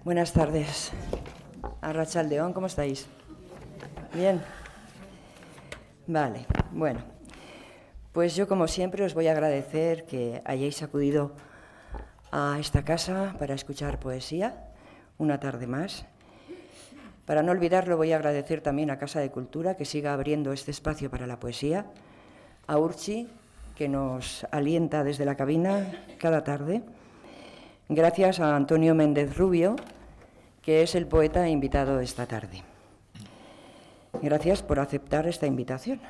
Buenas tardes. Arratsaldeon, ¿cómo estáis? Bien. Vale, bueno. Pues yo, como siempre, os voy a agradecer que hayáis acudido a esta casa para escuchar poesía una tarde más. Para no olvidarlo, voy a agradecer también a Casa de Cultura que siga abriendo este espacio para la poesía, a Urchi, que nos alienta desde la cabina cada tarde. Gracias a Antonio Méndez Rubio, que es el poeta invitado esta tarde. Gracias por aceptar esta invitación.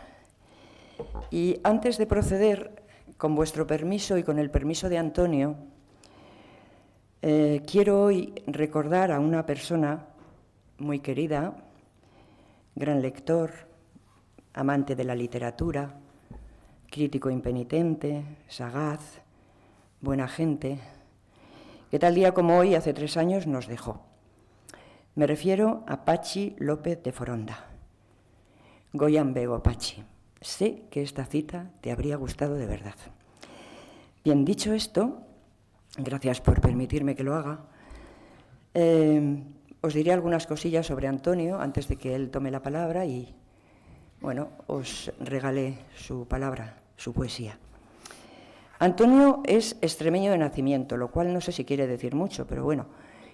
Y antes de proceder, con vuestro permiso y con el permiso de Antonio, quiero hoy recordar a una persona muy querida, gran lector, amante de la literatura, crítico impenitente, sagaz, buena gente, que tal día como hoy, hace 3 años, nos dejó. Me refiero a Patxi López de Foronda. Goian bego, Patxi. Sé que esta cita te habría gustado de verdad. Bien, dicho esto, gracias por permitirme que lo haga, os diré algunas cosillas sobre Antonio antes de que él tome la palabra y, bueno, os regalé su palabra, su poesía. Antonio es extremeño de nacimiento, lo cual no sé si quiere decir mucho, pero bueno,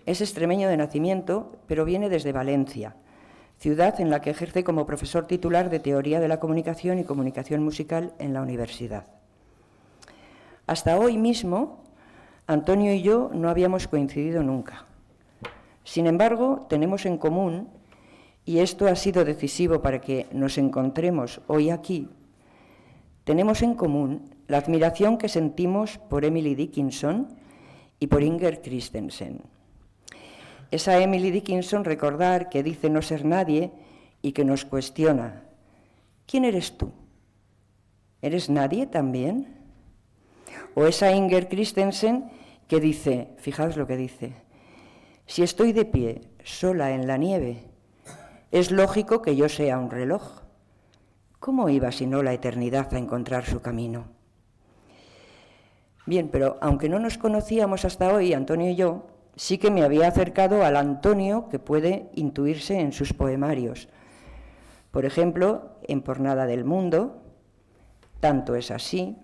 es extremeño de nacimiento, pero viene desde Valencia, ciudad en la que ejerce como profesor titular de Teoría de la Comunicación y Comunicación Musical en la universidad. Hasta hoy mismo, Antonio y yo no habíamos coincidido nunca. Sin embargo, tenemos en común, y esto ha sido decisivo para que nos encontremos hoy aquí, tenemos en común la admiración que sentimos por Emily Dickinson y por Inger Christensen. Esa Emily Dickinson, recordar que dice no ser nadie y que nos cuestiona: ¿quién eres tú? ¿Eres nadie también? O esa Inger Christensen que dice, fijaos lo que dice: si estoy de pie, sola en la nieve, es lógico que yo sea un reloj. ¿Cómo iba si no la eternidad a encontrar su camino? Bien, pero aunque no nos conocíamos hasta hoy, Antonio y yo, sí que me había acercado al Antonio que puede intuirse en sus poemarios. Por ejemplo, en Por nada del mundo, Tanto es así,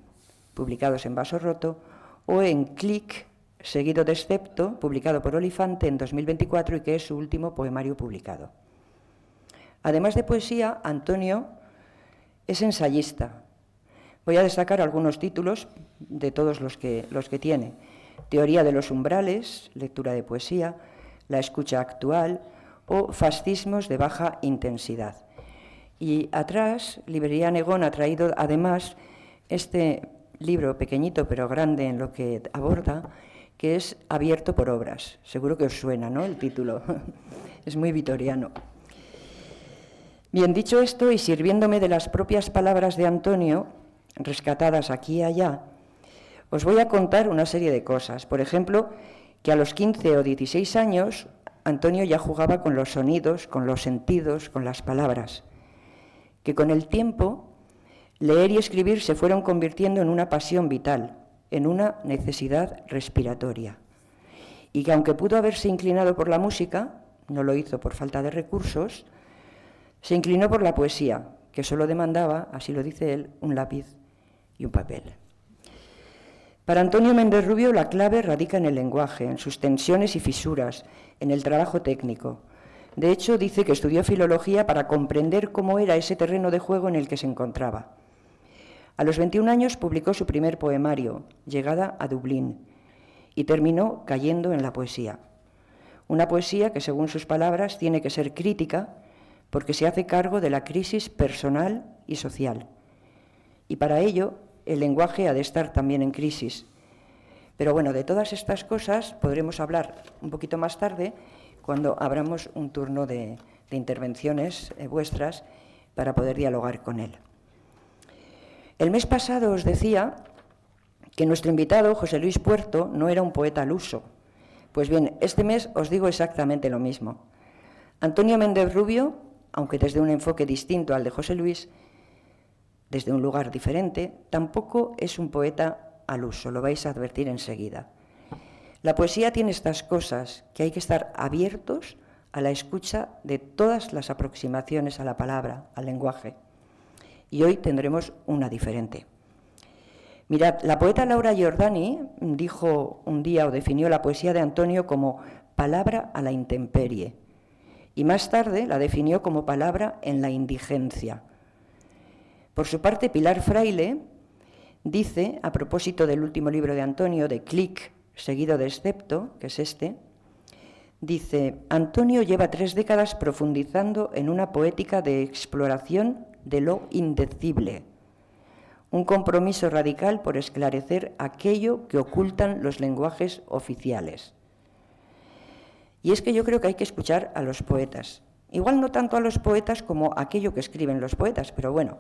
publicados en Vaso Roto, o en Clic, seguido de Excepto, publicado por Olifante en 2024 y que es su último poemario publicado. Además de poesía, Antonio es ensayista. Voy a destacar algunos títulos de todos los que tiene. Teoría de los umbrales, lectura de poesía, La escucha actual o Fascismos de baja intensidad. Y atrás, Librería Negón ha traído además este libro pequeñito pero grande en lo que aborda, que es Abierto por obras. Seguro que os suena, ¿no?, el título. Es muy vitoriano. Bien, dicho esto, y sirviéndome de las propias palabras de Antonio, rescatadas aquí y allá, os voy a contar una serie de cosas. Por ejemplo, que a los 15 o 16 años, Antonio ya jugaba con los sonidos, con los sentidos, con las palabras. Que con el tiempo, leer y escribir se fueron convirtiendo en una pasión vital, en una necesidad respiratoria. Y que aunque pudo haberse inclinado por la música, no lo hizo por falta de recursos, se inclinó por la poesía, que solo demandaba, así lo dice él, un lápiz y un papel. Para Antonio Méndez Rubio la clave radica en el lenguaje, en sus tensiones y fisuras, en el trabajo técnico. De hecho, dice que estudió filología para comprender cómo era ese terreno de juego en el que se encontraba. A los 21 años publicó su primer poemario, Llegada a Dublín, y terminó cayendo en la poesía. Una poesía que, según sus palabras, tiene que ser crítica porque se hace cargo de la crisis personal y social. Y para ello, el lenguaje ha de estar también en crisis. Pero bueno, de todas estas cosas podremos hablar un poquito más tarde, cuando abramos un turno de intervenciones vuestras para poder dialogar con él. El mes pasado os decía que nuestro invitado, José Luis Puerto, no era un poeta al uso. Pues bien, este mes os digo exactamente lo mismo. Antonio Méndez Rubio, aunque desde un enfoque distinto al de José Luis, desde un lugar diferente, tampoco es un poeta al uso, lo vais a advertir enseguida. La poesía tiene estas cosas, que hay que estar abiertos a la escucha de todas las aproximaciones a la palabra, al lenguaje. Y hoy tendremos una diferente. Mirad, la poeta Laura Giordani dijo un día o definió la poesía de Antonio como palabra a la intemperie y más tarde la definió como palabra en la indigencia. Por su parte, Pilar Fraile dice, a propósito del último libro de Antonio, de Clic, seguido de Excepto, que es este, dice, Antonio lleva 3 décadas profundizando en una poética de exploración de lo indecible, un compromiso radical por esclarecer aquello que ocultan los lenguajes oficiales. Y es que yo creo que hay que escuchar a los poetas. Igual no tanto a los poetas como aquello que escriben los poetas, pero bueno,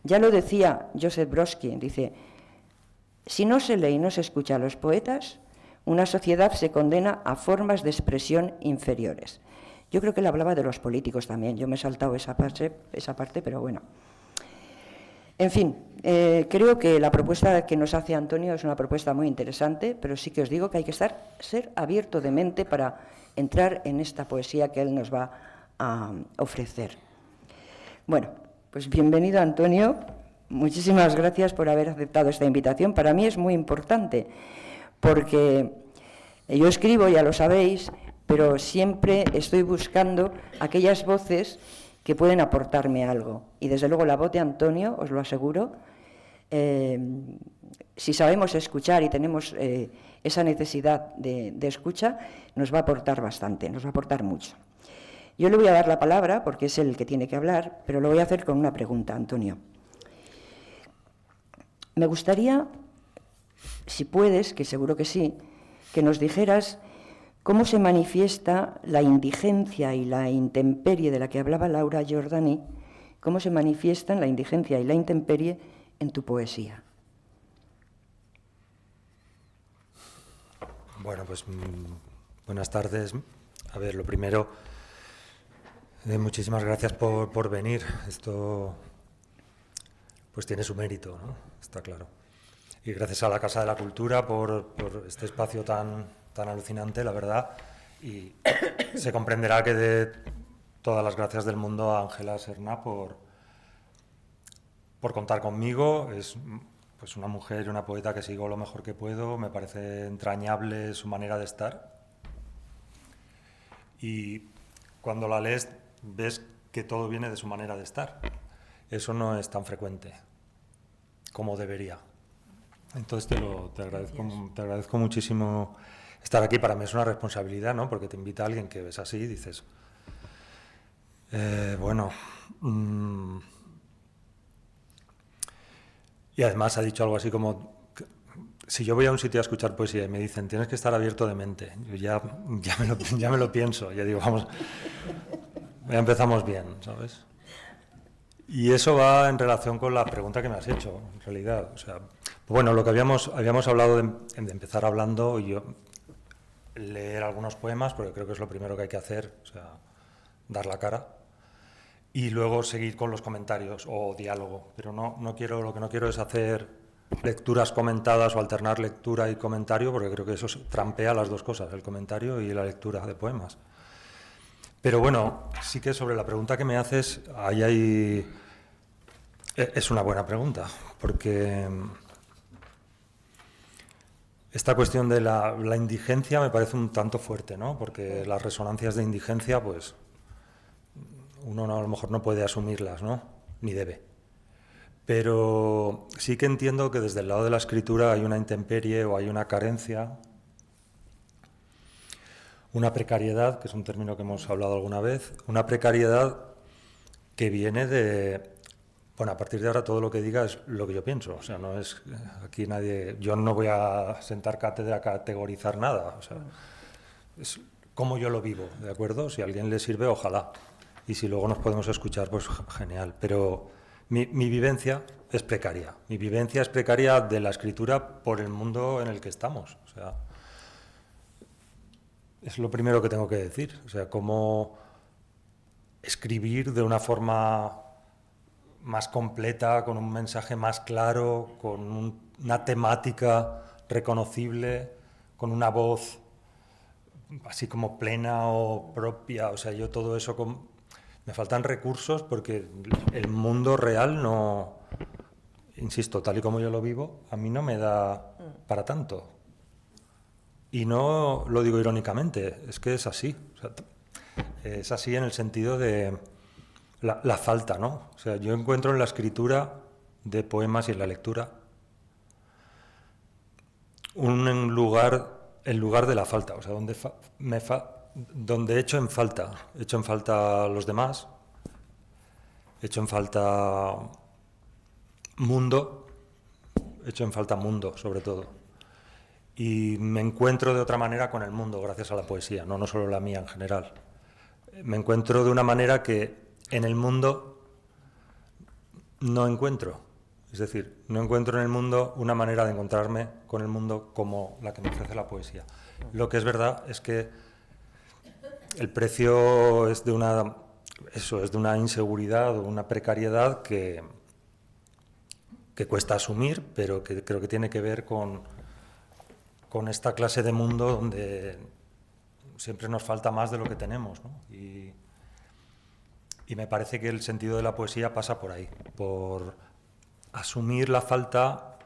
ya lo decía Joseph Brodsky, dice, si no se lee y no se escucha a los poetas, una sociedad se condena a formas de expresión inferiores. Yo creo que él hablaba de los políticos también, yo me he saltado esa parte, pero bueno. En fin, creo que la propuesta que nos hace Antonio es una propuesta muy interesante, pero sí que os digo que hay que ser abierto de mente para entrar en esta poesía que él nos va a ofrecer. Bueno, pues bienvenido, Antonio. Muchísimas gracias por haber aceptado esta invitación. Para mí es muy importante, porque yo escribo, ya lo sabéis, pero siempre estoy buscando aquellas voces que pueden aportarme algo. Y desde luego la voz de Antonio, os lo aseguro, si sabemos escuchar y tenemos esa necesidad de escucha, nos va a aportar bastante, nos va a aportar mucho. Yo le voy a dar la palabra, porque es él que tiene que hablar, pero lo voy a hacer con una pregunta, Antonio. Me gustaría, si puedes, que seguro que sí, que nos dijeras cómo se manifiesta la indigencia y la intemperie de la que hablaba Laura Giordani, cómo se manifiestan la indigencia y la intemperie en tu poesía. Bueno, pues buenas tardes. A ver, lo primero, muchísimas gracias por venir. Esto pues tiene su mérito, ¿no? Está claro. Y gracias a la Casa de la Cultura por este espacio tan alucinante, la verdad. Y se comprenderá que dé todas las gracias del mundo a Ángela Serna por contar conmigo. Es pues una mujer y una poeta que sigo lo mejor que puedo. Me parece entrañable su manera de estar. Y cuando la lees ves que todo viene de su manera de estar. Eso no es tan frecuente como debería. Entonces te agradezco muchísimo estar aquí. Para mí es una responsabilidad, ¿no? Porque te invita a alguien que ves así y dices, Y además ha dicho algo así como, si yo voy a un sitio a escuchar poesía y me dicen, tienes que estar abierto de mente, yo ya me lo pienso, ya digo, vamos, ya empezamos bien, ¿sabes? Y eso va en relación con la pregunta que me has hecho, en realidad. O sea, bueno, lo que habíamos hablado de empezar hablando y yo leer algunos poemas, porque creo que es lo primero que hay que hacer, o sea, dar la cara, y luego seguir con los comentarios o diálogo. Pero lo que no quiero es hacer lecturas comentadas o alternar lectura y comentario, porque creo que eso trampea las dos cosas, el comentario y la lectura de poemas. Pero bueno, sí que sobre la pregunta que me haces, es una buena pregunta, porque esta cuestión de la indigencia me parece un tanto fuerte, ¿no? Porque las resonancias de indigencia, pues, uno a lo mejor no puede asumirlas, ¿no? Ni debe. Pero sí que entiendo que desde el lado de la escritura hay una intemperie o hay una carencia, una precariedad, que es un término que hemos hablado alguna vez, una precariedad que viene de... Bueno, a partir de ahora todo lo que diga es lo que yo pienso, o sea, no es aquí nadie... Yo no voy a sentar cátedra a categorizar nada, o sea, es como yo lo vivo, ¿de acuerdo? Si a alguien le sirve, ojalá, y si luego nos podemos escuchar, pues genial, pero mi vivencia es precaria, mi vivencia es precaria de la escritura por el mundo en el que estamos, o sea... Es lo primero que tengo que decir, o sea, cómo escribir de una forma más completa, con un mensaje más claro, con una temática reconocible, con una voz así como plena o propia. O sea, yo todo eso... Me faltan recursos porque el mundo real no... Insisto, tal y como yo lo vivo, a mí no me da para tanto. Y no lo digo irónicamente, es que es así. O sea, es así en el sentido de la falta, ¿no? O sea, yo encuentro en la escritura de poemas y en la lectura el lugar de la falta, o sea, donde echo en falta a los demás, echo en falta mundo, echo en falta mundo sobre todo. Y me encuentro de otra manera con el mundo gracias a la poesía, no solo la mía en general. Me encuentro de una manera que en el mundo no encuentro. Es decir, no encuentro en el mundo una manera de encontrarme con el mundo como la que me ofrece la poesía. Lo que es verdad es que el precio es de una inseguridad o una precariedad que cuesta asumir, pero que creo que tiene que ver con esta clase de mundo donde siempre nos falta más de lo que tenemos, ¿no? Y me parece que el sentido de la poesía pasa por ahí, por asumir la falta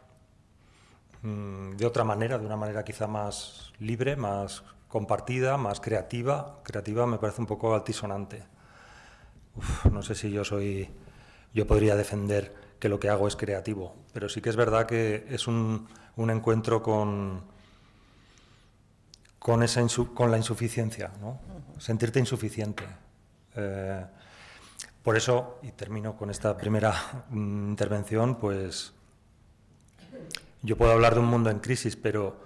de otra manera, de una manera quizá más libre, más compartida, más creativa. Creativa me parece un poco altisonante. No sé si yo podría defender que lo que hago es creativo, pero sí que es verdad que es un encuentro con la insuficiencia, ¿no? Sentirte insuficiente. Por eso, y termino con esta primera intervención, pues yo puedo hablar de un mundo en crisis, pero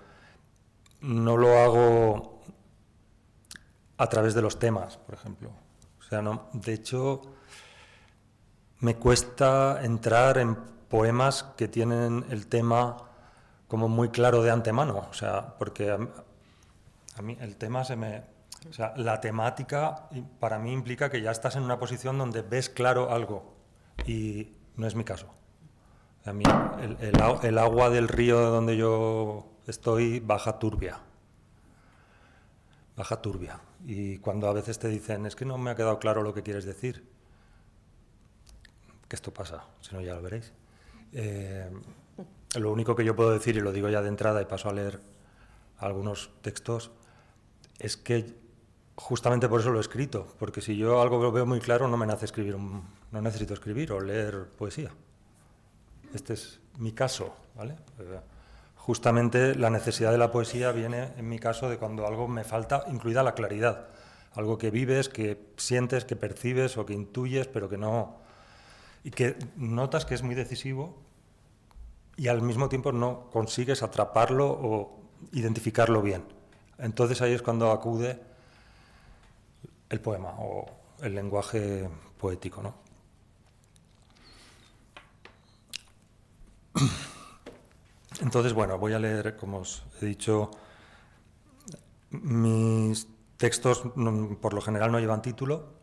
no lo hago a través de los temas, por ejemplo. O sea, no, de hecho, me cuesta entrar en poemas que tienen el tema como muy claro de antemano, o sea, porque a mí el tema o sea, la temática para mí implica que ya estás en una posición donde ves claro algo y no es mi caso. A mí el agua del río donde yo estoy baja turbia. Baja turbia. Y cuando a veces te dicen, es que no me ha quedado claro lo que quieres decir, que esto pasa, si no ya lo veréis. Lo único que yo puedo decir, y lo digo ya de entrada y paso a leer algunos textos, es que justamente por eso lo he escrito, porque si yo algo lo veo muy claro no me nace escribir, no necesito escribir o leer poesía. Este es mi caso, ¿vale? Justamente la necesidad de la poesía viene en mi caso de cuando algo me falta, incluida la claridad, algo que vives, que sientes, que percibes o que intuyes, pero que no, y que notas que es muy decisivo y al mismo tiempo no consigues atraparlo o identificarlo bien. Entonces ahí es cuando acude el poema o el lenguaje poético, ¿no? Entonces, bueno, voy a leer, como os he dicho, mis textos por lo general no llevan título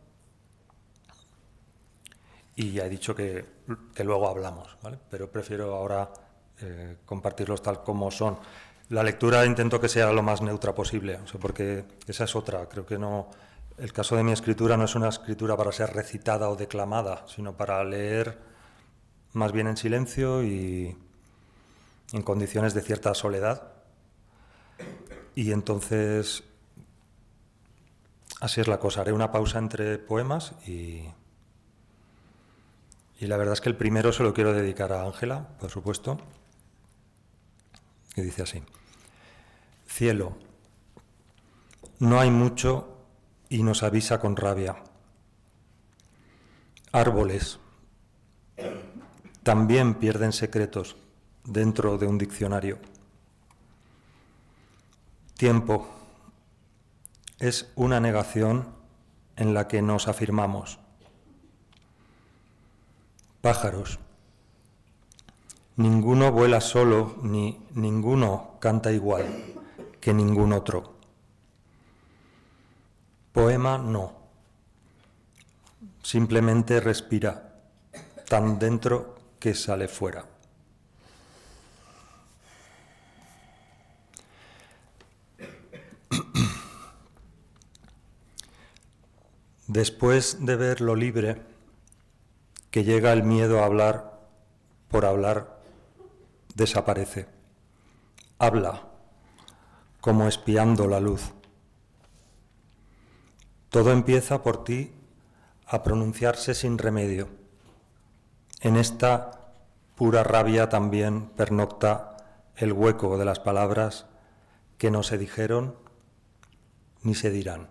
y ya he dicho que luego hablamos, ¿vale? Pero prefiero ahora compartirlos tal como son. La lectura intento que sea lo más neutra posible, o sea, porque esa es otra. Creo que no. El caso de mi escritura no es una escritura para ser recitada o declamada, sino para leer más bien en silencio y en condiciones de cierta soledad. Y entonces, así es la cosa. Haré una pausa entre poemas y la verdad es que el primero se lo quiero dedicar a Ángela, por supuesto, que dice así. Cielo, no hay mucho y nos avisa con rabia. Árboles también pierden secretos dentro de un diccionario. Tiempo es una negación en la que nos afirmamos. Pájaros, ninguno vuela solo ni ninguno canta igual que ningún otro. Poema no, simplemente respira, tan dentro que sale fuera. Después de ver lo libre que llega el miedo a hablar, por hablar, desaparece. Habla, como espiando la luz. Todo empieza por ti a pronunciarse sin remedio. En esta pura rabia también pernocta el hueco de las palabras que no se dijeron ni se dirán.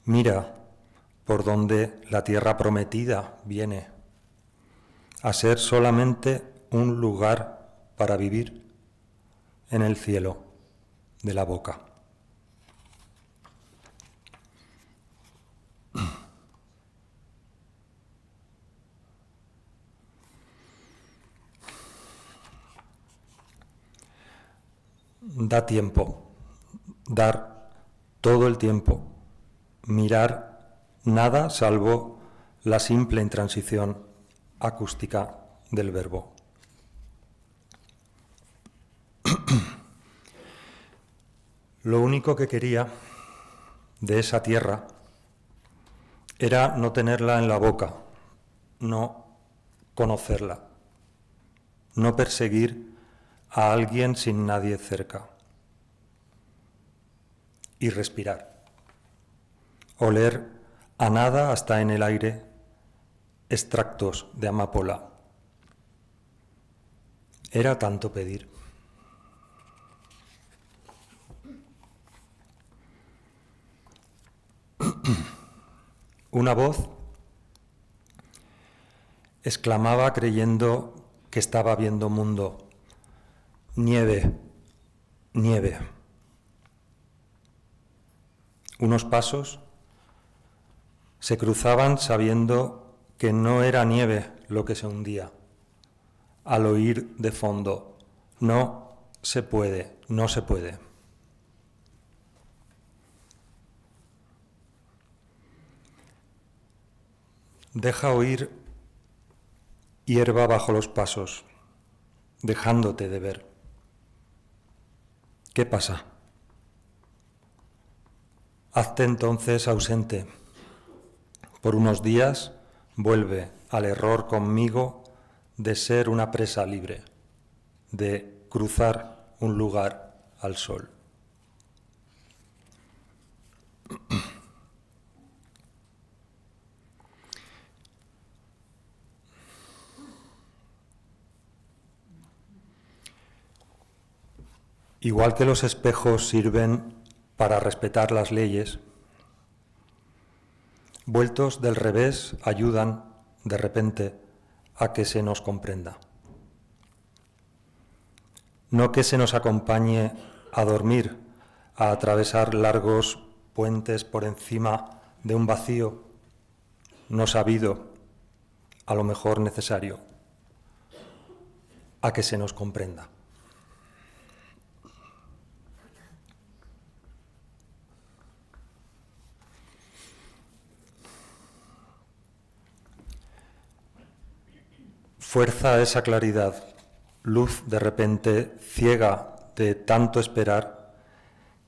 Mira por donde la tierra prometida viene, a ser solamente un lugar para vivir en el cielo de la boca. Da tiempo, dar todo el tiempo, mirar nada salvo la simple intransición acústica del verbo. Lo único que quería de esa tierra era no tenerla en la boca, no conocerla, no perseguir a alguien sin nadie cerca y respirar, oler a nada hasta en el aire extractos de amapola. Era tanto pedir. Una voz exclamaba creyendo que estaba viendo mundo: nieve, nieve. Unos pasos se cruzaban sabiendo que no era nieve lo que se hundía. Al oír de fondo: no se puede, no se puede. Deja oír hierba bajo los pasos, dejándote de ver. ¿Qué pasa? Hazte entonces ausente. Por unos días vuelve al error conmigo de ser una presa libre, de cruzar un lugar al sol. Igual que los espejos sirven para respetar las leyes, vueltos del revés ayudan de repente a que se nos comprenda. No que se nos acompañe a dormir, a atravesar largos puentes por encima de un vacío no sabido, a lo mejor necesario, a que se nos comprenda. Fuerza esa claridad, luz de repente ciega de tanto esperar,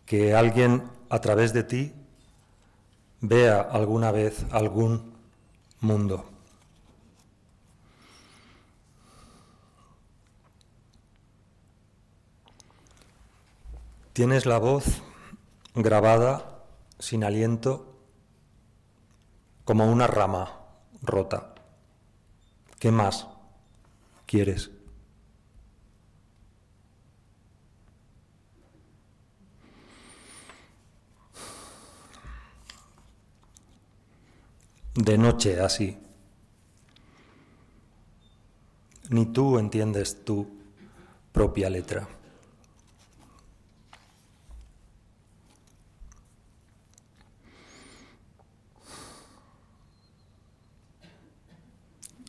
que alguien a través de ti vea alguna vez algún mundo. Tienes la voz grabada, sin aliento, como una rama rota. ¿Qué más quieres? De noche así. Ni tú entiendes tu propia letra.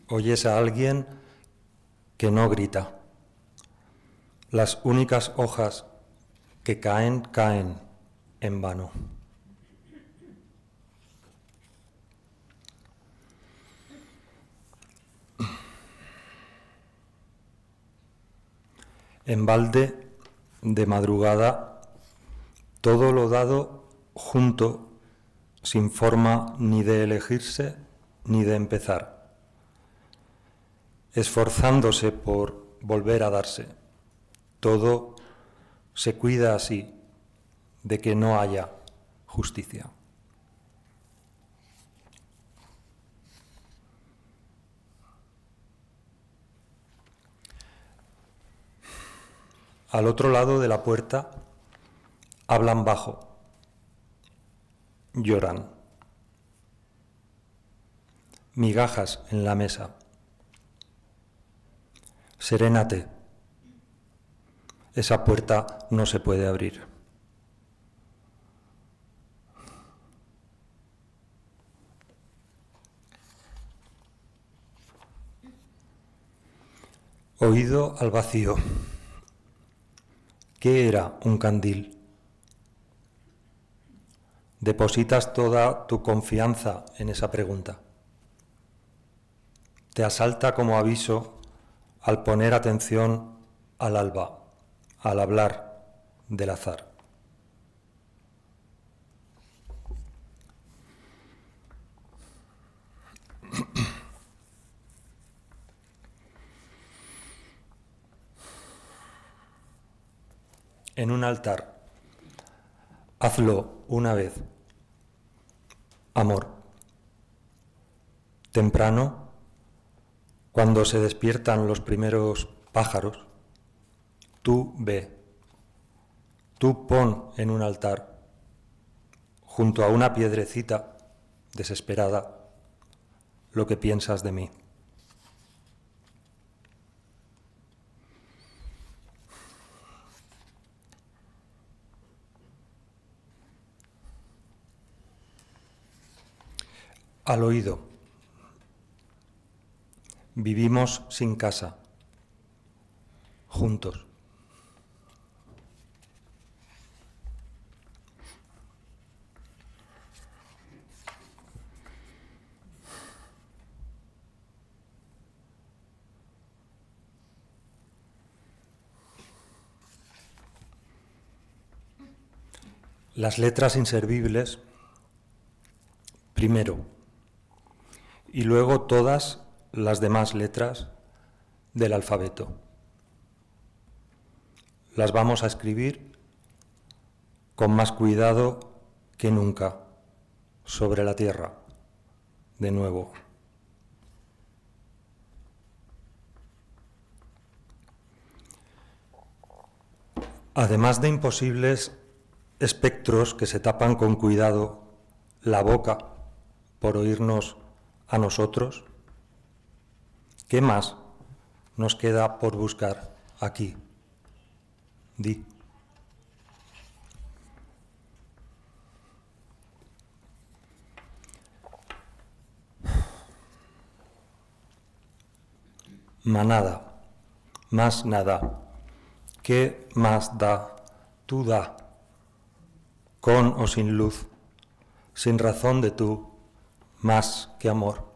Oyes a alguien que no grita. Las únicas hojas que caen, caen en vano. En balde, de madrugada, todo lo dado junto sin forma ni de elegirse ni de empezar, esforzándose por volver a darse. Todo se cuida así de que no haya justicia. Al otro lado de la puerta hablan bajo, lloran. Migajas en la mesa. Serénate. Esa puerta no se puede abrir. Oído al vacío. ¿Qué era un candil? Depositas toda tu confianza en esa pregunta. Te asalta como aviso al poner atención al alba, al hablar del azar. En un altar, hazlo una vez. Amor. Temprano, cuando se despiertan los primeros pájaros, tú ve, tú pon en un altar, junto a una piedrecita desesperada, lo que piensas de mí. Al oído. Vivimos sin casa, juntos. Las letras inservibles, primero, y luego todas las demás letras del alfabeto. Las vamos a escribir con más cuidado que nunca sobre la tierra, de nuevo. Además de imposibles espectros que se tapan con cuidado la boca por oírnos a nosotros, ¿qué más nos queda por buscar aquí? Di. Manada, más nada. ¿Qué más da? Tú da, con o sin luz, sin razón de tú, más que amor.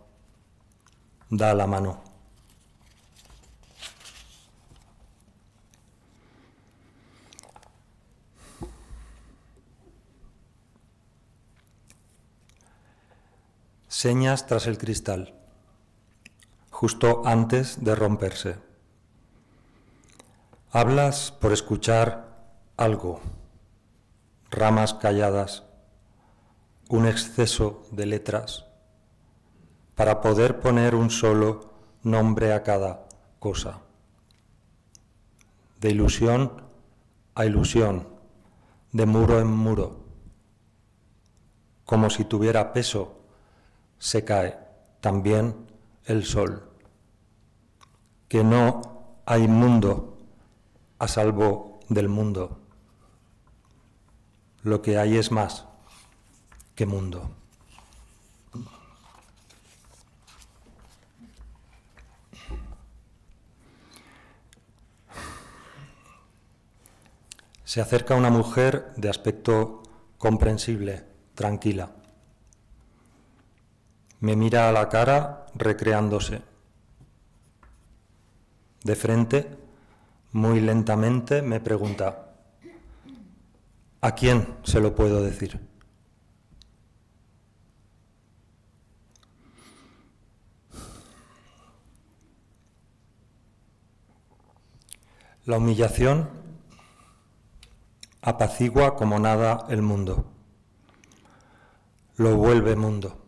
Da la mano. Señas tras el cristal, justo antes de romperse. Hablas por escuchar algo, ramas calladas, un exceso de letras, para poder poner un solo nombre a cada cosa. De ilusión a ilusión, de muro en muro, como si tuviera peso, se cae también el sol. Que no hay mundo a salvo del mundo. Lo que hay es más que mundo. Se acerca una mujer de aspecto comprensible, tranquila. Me mira a la cara recreándose. De frente, muy lentamente, me pregunta: ¿a quién se lo puedo decir? La humillación apacigua como nada el mundo. Lo vuelve mundo.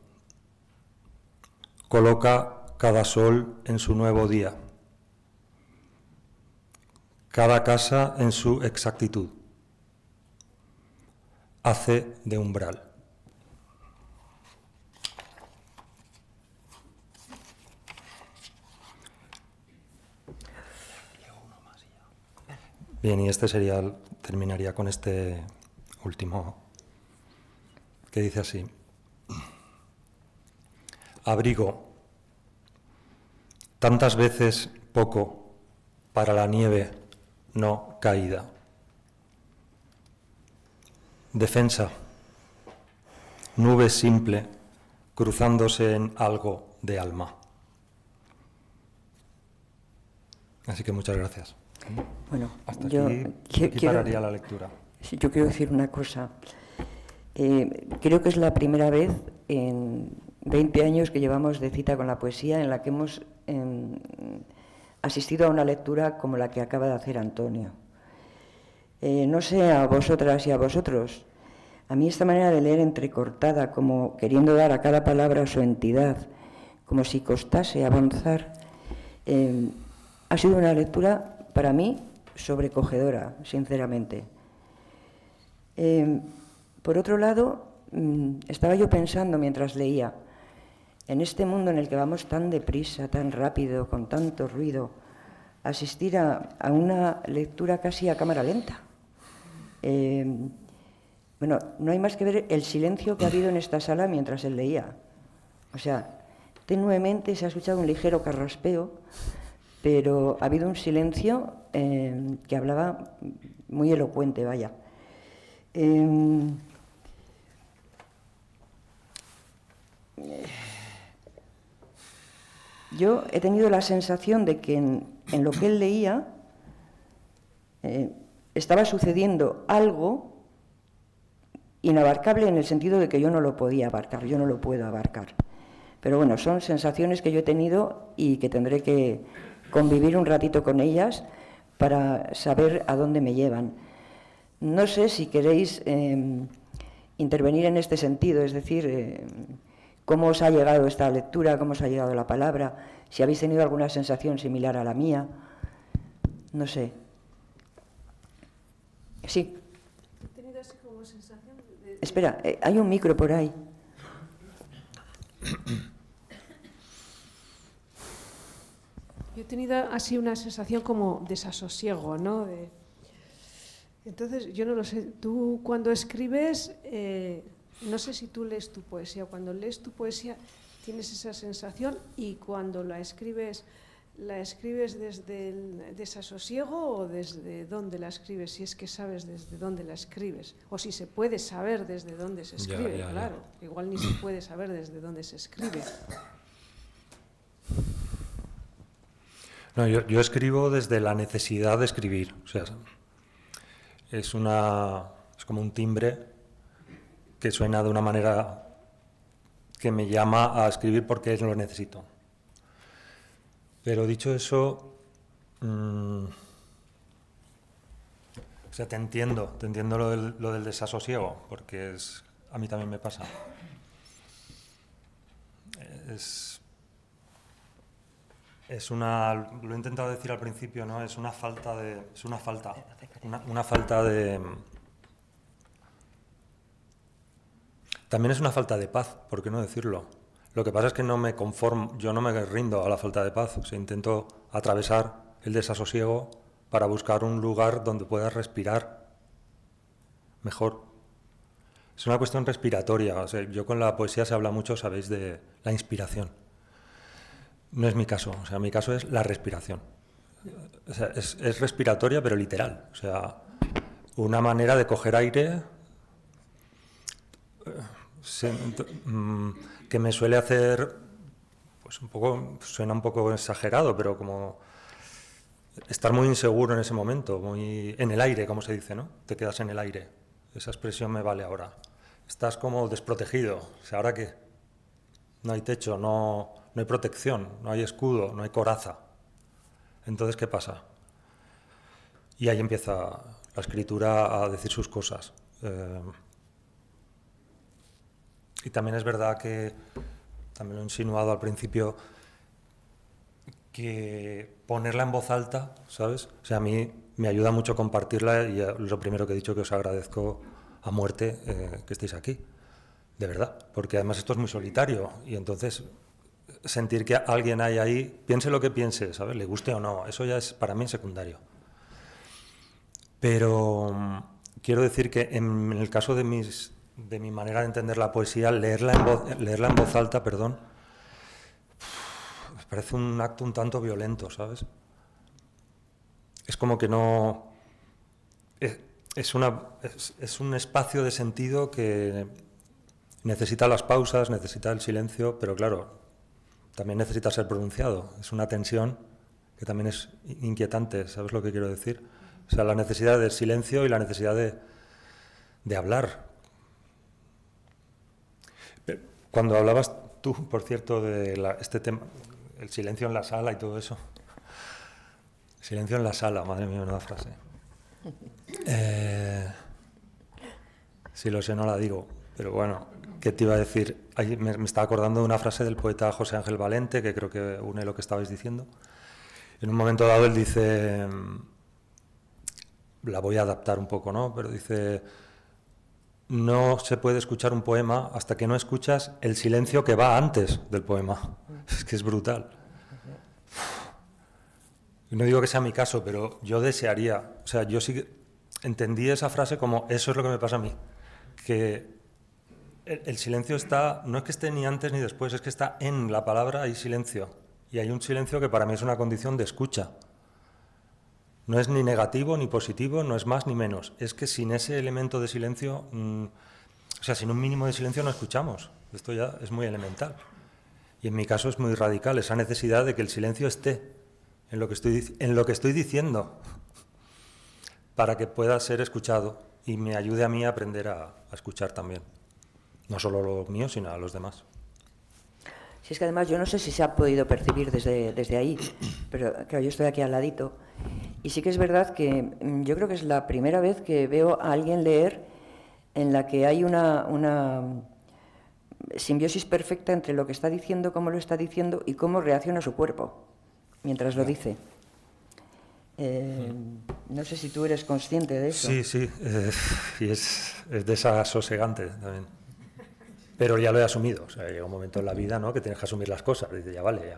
Coloca cada sol en su nuevo día. Cada casa en su exactitud. Hace de umbral. Bien, y terminaría con este último, que dice así. Abrigo, tantas veces poco para la nieve no caída. Defensa, nube simple cruzándose en algo de alma. Así que muchas gracias. Bueno, Hasta yo aquí pararía la lectura. Yo quiero decir una cosa. Creo que es la primera vez en 20 años que llevamos de Cita con la Poesía en la que hemos asistido a una lectura como la que acaba de hacer Antonio. No sé a vosotras y a vosotros, a mí esta manera de leer entrecortada, como queriendo dar a cada palabra su entidad, como si costase avanzar, ha sido una lectura para mí sobrecogedora, sinceramente. Por otro lado, estaba yo pensando mientras leía, en este mundo en el que vamos tan deprisa, tan rápido, con tanto ruido, asistir a una lectura casi a cámara lenta. Bueno, no hay más que ver el silencio que ha habido en esta sala mientras él leía. O sea, tenuemente se ha escuchado un ligero carraspeo, pero ha habido un silencio que hablaba muy elocuente, vaya. Yo he tenido la sensación de que en lo que él leía estaba sucediendo algo inabarcable en el sentido de que yo no lo podía abarcar, yo no lo puedo abarcar. Pero bueno, son sensaciones que yo he tenido y que tendré que convivir un ratito con ellas para saber a dónde me llevan. No sé si queréis intervenir en este sentido, es decir, cómo os ha llegado esta lectura, cómo os ha llegado la palabra, si habéis tenido alguna sensación similar a la mía, no sé. Sí. He tenido así como sensación de... Espera, hay un micro por ahí. Yo he tenido así una sensación como desasosiego, ¿no? Entonces, yo no lo sé, tú cuando escribes, no sé si tú lees tu poesía, cuando lees tu poesía tienes esa sensación y cuando la escribes desde el desasosiego o desde dónde la escribes, si es que sabes desde dónde la escribes, o si se puede saber desde dónde se escribe, claro, igual ni se puede saber desde dónde se escribe. No, yo escribo desde la necesidad de escribir, o sea, es como un timbre que suena de una manera que me llama a escribir porque lo necesito. Pero dicho eso, o sea, te entiendo lo del desasosiego, porque a mí también me pasa. Lo he intentado decir al principio, ¿no? También es una falta de paz, ¿por qué no decirlo? Lo que pasa es que no me conformo, yo no me rindo a la falta de paz, o sea, intento atravesar el desasosiego para buscar un lugar donde pueda respirar mejor. Es una cuestión respiratoria, o sea, yo con la poesía se habla mucho, sabéis, de la inspiración. No es mi caso, o sea, mi caso es la respiración. O sea, es respiratoria, pero literal. O sea, una manera de coger aire que me suele hacer, pues suena un poco exagerado, pero como estar muy inseguro en ese momento, muy en el aire, como se dice, ¿no? Te quedas en el aire. Esa expresión me vale ahora. Estás como desprotegido. O sea, ¿ahora qué? No hay techo, no hay protección, no hay escudo, no hay coraza. Entonces, ¿qué pasa? Y ahí empieza la escritura a decir sus cosas. Y también es verdad que, también lo he insinuado al principio, que ponerla en voz alta, ¿sabes? O sea, a mí me ayuda mucho compartirla y lo primero que he dicho, que os agradezco a muerte que estéis aquí, de verdad, porque además esto es muy solitario y entonces sentir que alguien hay ahí, piense lo que piense, ¿sabes? Le guste o no, eso ya es para mí secundario. Pero quiero decir que en el caso de mi manera de entender la poesía, leerla en voz alta, perdón, me parece un acto un tanto violento, ¿sabes? Es como que no... Es un espacio de sentido que necesita las pausas, necesita el silencio, pero claro, también necesita ser pronunciado. Es una tensión que también es inquietante, ¿sabes lo que quiero decir? O sea, la necesidad del silencio y la necesidad de hablar. Cuando hablabas tú, por cierto, de este tema, el silencio en la sala y todo eso. Silencio en la sala, madre mía, una frase. Si lo sé, no la digo, pero bueno, ¿qué te iba a decir? Ahí me estaba acordando de una frase del poeta José Ángel Valente, que creo que une lo que estabais diciendo. En un momento dado él dice, la voy a adaptar un poco, ¿no? Pero dice, no se puede escuchar un poema hasta que no escuchas el silencio que va antes del poema. Es que es brutal. No digo que sea mi caso, pero yo desearía, o sea, yo sí entendí esa frase como eso es lo que me pasa a mí, que el silencio está, no es que esté ni antes ni después, es que está en la palabra, hay silencio, y hay un silencio que para mí es una condición de escucha. No es ni negativo ni positivo, no es más ni menos, es que sin ese elemento de silencio, o sea, sin un mínimo de silencio no escuchamos, esto ya es muy elemental. Y en mi caso es muy radical, esa necesidad de que el silencio esté en lo que estoy diciendo, para que pueda ser escuchado y me ayude a mí a aprender a escuchar también. No solo lo mío, sino a los demás. Si es que además yo no sé si se ha podido percibir desde ahí, pero claro, yo estoy aquí al ladito. Y sí que es verdad que yo creo que es la primera vez que veo a alguien leer en la que hay una simbiosis perfecta entre lo que está diciendo, cómo lo está diciendo y cómo reacciona su cuerpo mientras lo dice. No sé si tú eres consciente de eso. Sí, y es desasosegante también. Pero ya lo he asumido, o sea, llega un momento en la vida, ¿no?, que tienes que asumir las cosas, dices, ya vale, ya.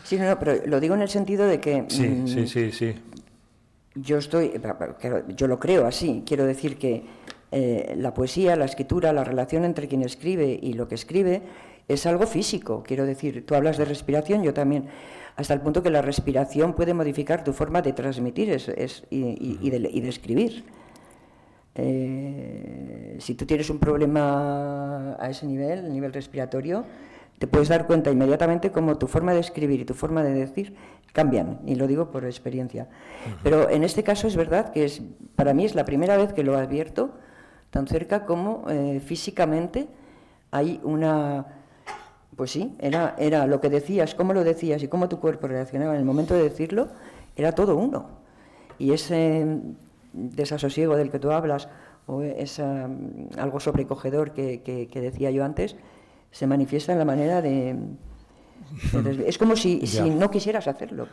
Sí, no, pero lo digo en el sentido de que... Sí. Yo lo creo así, quiero decir que la poesía, la escritura, la relación entre quien escribe y lo que escribe es algo físico, quiero decir, tú hablas de respiración, yo también, hasta el punto que la respiración puede modificar tu forma de transmitir y de escribir. Si tú tienes un problema a ese nivel, el nivel respiratorio, te puedes dar cuenta inmediatamente cómo tu forma de escribir y tu forma de decir cambian, y lo digo por experiencia. Pero en este caso es verdad que para mí es la primera vez que lo advierto tan cerca como físicamente hay una... Pues sí, era lo que decías, cómo lo decías y cómo tu cuerpo reaccionaba en el momento de decirlo, era todo uno. Y ese desasosiego del que tú hablas, o algo sobrecogedor que decía yo antes, se manifiesta en la manera de es como si no quisieras hacerlo,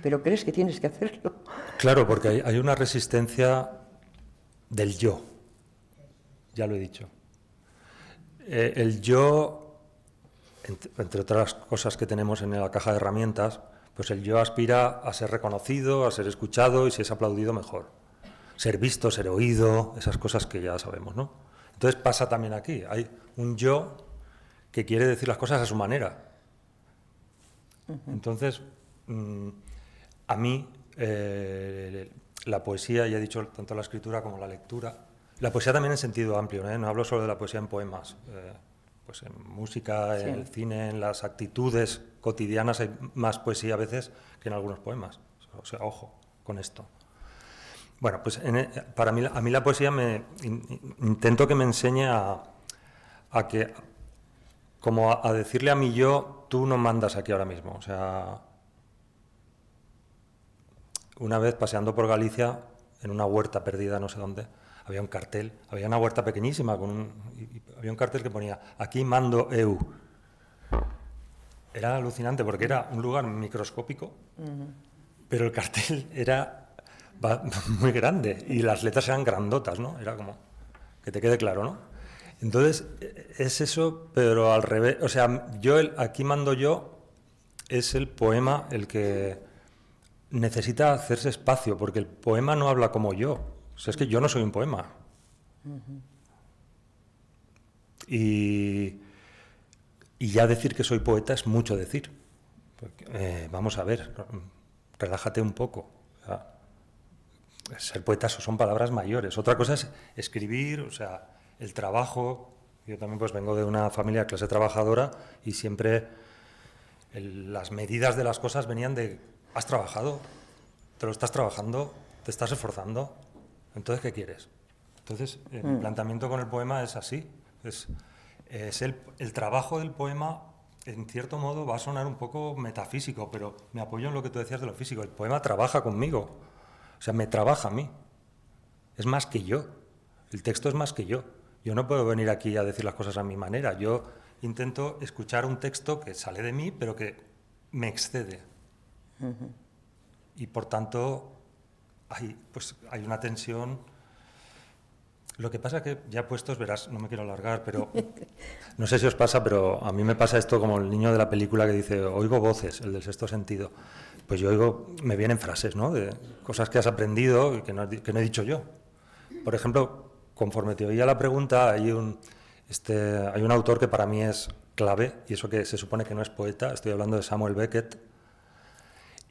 pero crees que tienes que hacerlo. Claro, porque hay una resistencia del yo, ya lo he dicho. El yo, entre otras cosas que tenemos en la caja de herramientas, pues el yo aspira a ser reconocido, a ser escuchado y si es aplaudido, mejor. Ser visto, ser oído, esas cosas que ya sabemos, ¿no? Entonces pasa también aquí, hay un yo que quiere decir las cosas a su manera. Entonces, a mí, la poesía, ya he dicho tanto la escritura como la lectura, la poesía también en sentido amplio, ¿eh? No hablo solo de la poesía en poemas, pues en música, en el cine, en las actitudes cotidianas hay más poesía a veces que en algunos poemas, o sea, ojo con esto. Bueno, pues a mí la poesía intento que me enseñe a decirle a mi yo, tú no mandas aquí ahora mismo, o sea, una vez paseando por Galicia, en una huerta perdida no sé dónde, había un cartel, había una huerta pequeñísima, y había un cartel que ponía, aquí mando eu. Era alucinante porque era un lugar microscópico, pero el cartel era muy grande y las letras eran grandotas, ¿no? Era como, que te quede claro, ¿no? Entonces, es eso, pero al revés. O sea, aquí mando yo, es el poema el que necesita hacerse espacio, porque el poema no habla como yo. O sea, es que yo no soy un poema. Y ya decir que soy poeta es mucho decir. Porque, vamos a ver, relájate un poco. O sea, ser poeta son palabras mayores. Otra cosa es escribir, o sea, el trabajo. Yo también pues vengo de una familia de clase trabajadora y siempre las medidas de las cosas venían de has trabajado, te lo estás trabajando, te estás esforzando, entonces ¿qué quieres? Entonces el planteamiento con el poema es así, es el trabajo del poema en cierto modo va a sonar un poco metafísico, pero me apoyo en lo que tú decías de lo físico, el poema trabaja conmigo, o sea, me trabaja a mí, es más que yo, el texto es más que yo. Yo no puedo venir aquí a decir las cosas a mi manera. Yo intento escuchar un texto que sale de mí, pero que me excede. Y por tanto, hay una tensión. Lo que pasa que, ya puestos, verás, no me quiero alargar, pero no sé si os pasa, pero a mí me pasa esto como el niño de la película que dice, oigo voces, el del sexto sentido. Pues yo oigo, me vienen frases, ¿no? De cosas que has aprendido y que no he dicho yo. Por ejemplo, conforme te oía la pregunta, hay un autor que para mí es clave, y eso que se supone que no es poeta, estoy hablando de Samuel Beckett,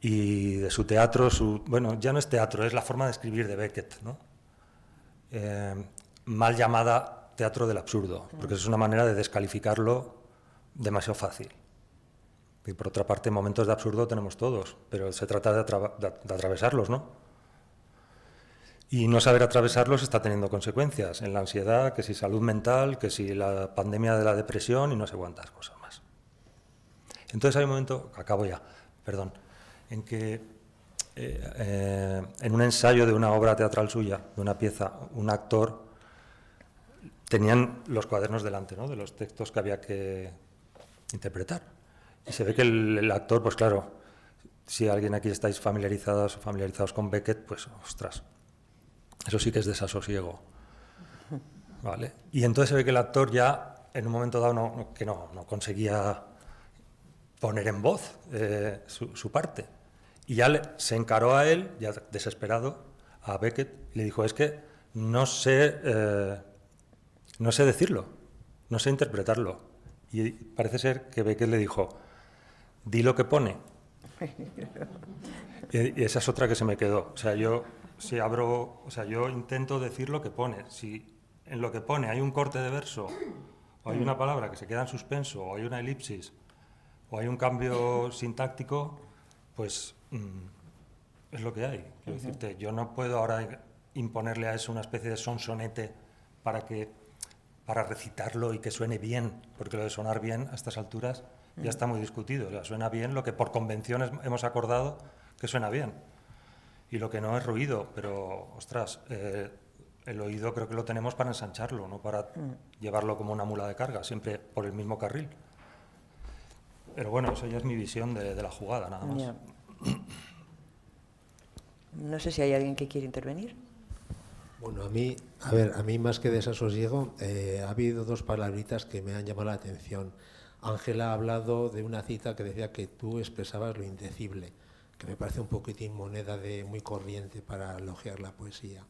y de su teatro, bueno, ya no es teatro, es la forma de escribir de Beckett, ¿no? Mal llamada teatro del absurdo, porque es una manera de descalificarlo demasiado fácil. Y por otra parte, momentos de absurdo tenemos todos, pero se trata de atravesarlos, ¿no? Y no saber atravesarlos está teniendo consecuencias en la ansiedad, que si salud mental, que si la pandemia de la depresión y no sé cuántas cosas más. Entonces hay un momento, acabo ya, perdón, en que en un ensayo de una obra teatral suya, de una pieza, un actor, tenían los cuadernos delante, ¿no?, de los textos que había que interpretar. Y se ve que el actor, pues claro, si alguien aquí estáis familiarizados o familiarizados con Beckett, pues ostras, eso sí que es desasosiego, ¿vale? Y entonces se ve que el actor ya, en un momento dado, no conseguía poner en voz su parte. Y ya se encaró a él, ya desesperado, a Beckett, y le dijo, es que no sé decirlo, no sé interpretarlo. Y parece ser que Beckett le dijo, di lo que pone. Y esa es otra que se me quedó. O sea, yo intento decir lo que pone. Si en lo que pone hay un corte de verso, o hay una palabra que se queda en suspenso, o hay una elipsis, o hay un cambio sintáctico, pues es lo que hay. Quiero decirte, yo no puedo ahora imponerle a eso una especie de sonsonete para recitarlo y que suene bien, porque lo de sonar bien a estas alturas ya está muy discutido. O sea, suena bien lo que por convenciones hemos acordado que suena bien. Y lo que no es ruido, pero, ostras, el oído creo que lo tenemos para ensancharlo, no para llevarlo como una mula de carga, siempre por el mismo carril. Pero bueno, esa ya es mi visión de la jugada, nada más. Yeah. No sé si hay alguien que quiere intervenir. Bueno, a mí más que desasosiego, ha habido dos palabritas que me han llamado la atención. Ángela ha hablado de una cita que decía que tú expresabas lo indecible, que me parece un poquitín moneda muy corriente para elogiar la poesía.